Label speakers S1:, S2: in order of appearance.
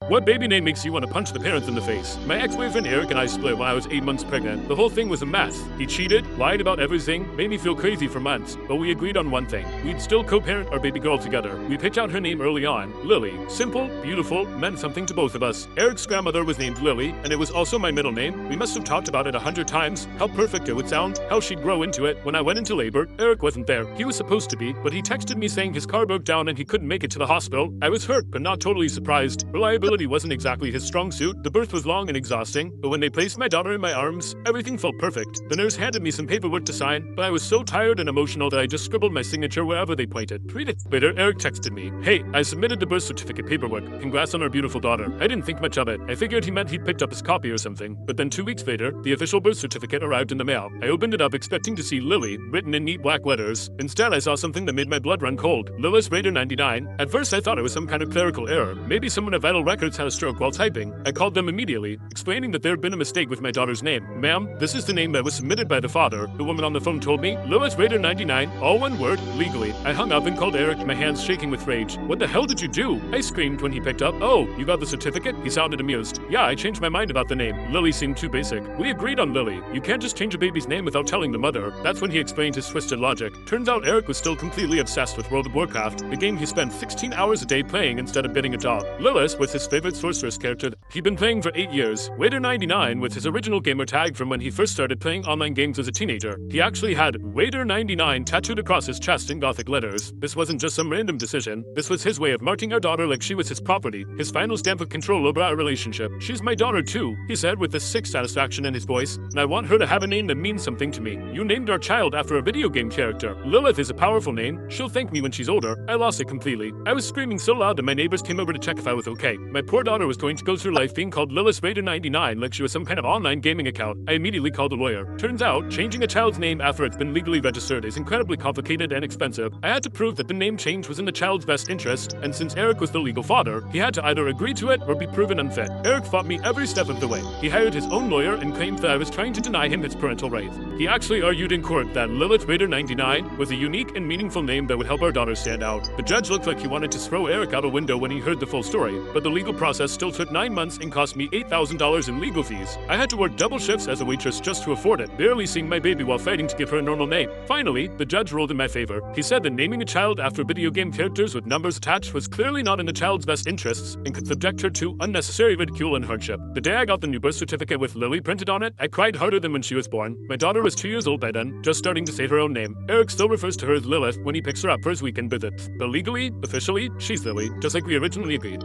S1: What baby name makes you want to punch the parents in the face? My ex-boyfriend Eric and I split when I was 8 months pregnant. The whole thing was a mess. He cheated, lied about everything, made me feel crazy for months. But we agreed on one thing. We'd still co-parent our baby girl together. We picked out her name early on. Lily. Simple, beautiful, meant something to both of us. Eric's grandmother was named Lily, and it was also my middle name. We must have talked about it 100 times. How perfect it would sound, how she'd grow into it. When I went into labor, Eric wasn't there. He was supposed to be, but he texted me saying his car broke down and he couldn't make it to the hospital. I was hurt, but not totally surprised. Reliability wasn't exactly his strong suit. The birth was long and exhausting, but when they placed my daughter in my arms, everything felt perfect. The nurse handed me some paperwork to sign, but I was so tired and emotional that I just scribbled my signature wherever they pointed. 3 days later, Eric texted me, "Hey, I submitted the birth certificate paperwork. Congrats on our beautiful daughter." I didn't think much of it. I figured he meant he'd picked up his copy or something. But then 2 weeks later, the official birth certificate arrived in the mail. I opened it up expecting to see Lily written in neat black letters. Instead, I saw something that made my blood run cold. Lilith Raider 99. At first, I thought it was some kind of clerical error. Maybe someone at Vital Records had a stroke while typing. I called them immediately, explaining that there had been a mistake with my daughter's name. "Ma'am, this is the name that was submitted by the father." The woman on the phone told me, "Lilith Raider 99, all one word, legally." I hung up and called Eric, my hands shaking with rage. "What the hell did you do?" I screamed when he picked up. "Oh, you got the certificate?" He sounded amused. "Yeah, I changed my mind about the name. Lily seemed too basic." "We agreed on Lily. You can't just change a baby's name without telling the mother." That's when he explained his twisted logic. Turns out Eric was still completely obsessed with World of Warcraft, a game he spent 16 hours a day playing instead of getting a job. Lilith was his favorite sorceress character he'd been playing for 8 years. Raider 99 was his original gamer tag from when he first started playing online games as a teenager. He actually had Raider 99 tattooed across his chest in Gothic letters. This wasn't just some random decision. This was his way of marking our daughter like she was his property, his final stamp of control over our relationship. "She's my daughter too," he said with this sick satisfaction in his voice, "and I want her to have a name that means something to me. You named our child after a video game character. Lilith is a powerful name. She'll thank me when she's older." I lost it completely. I was screaming so loud that my neighbors came over to check if I was okay. My poor daughter was going to go through life being called Lilith Raider 99 like she was some kind of online gaming account. I immediately called a lawyer. Turns out, changing a child's name after it's been legally registered is incredibly complicated and expensive. I had to prove that the name change was in the child's best interest, and since Eric was the legal father, he had to either agree to it or be proven unfit. Eric fought me every step of the way. He hired his own lawyer and claimed that I was trying to deny him his parental rights. He actually argued in court that Lilith Raider 99 was a unique and meaningful name that would help our daughter stand out. The judge looked like he wanted to throw Eric out a window when he heard the full story, but the legal process still took 9 months and cost me $8,000 in legal fees. I had to work double shifts as a waitress just to afford it, barely seeing my baby while fighting to give her a normal name. Finally, the judge ruled in my favor. He said that naming a child after video game characters with numbers attached was clearly not in the child's best interests and could subject her to unnecessary ridicule and hardship. The day I got the new birth certificate with Lily printed on it, I cried harder than when she was born. My daughter was 2 years old by then, just starting to say her own name. Eric still refers to her as Lilith when he picks her up for his weekend visits. But legally, officially, she's Lily, just like we originally agreed.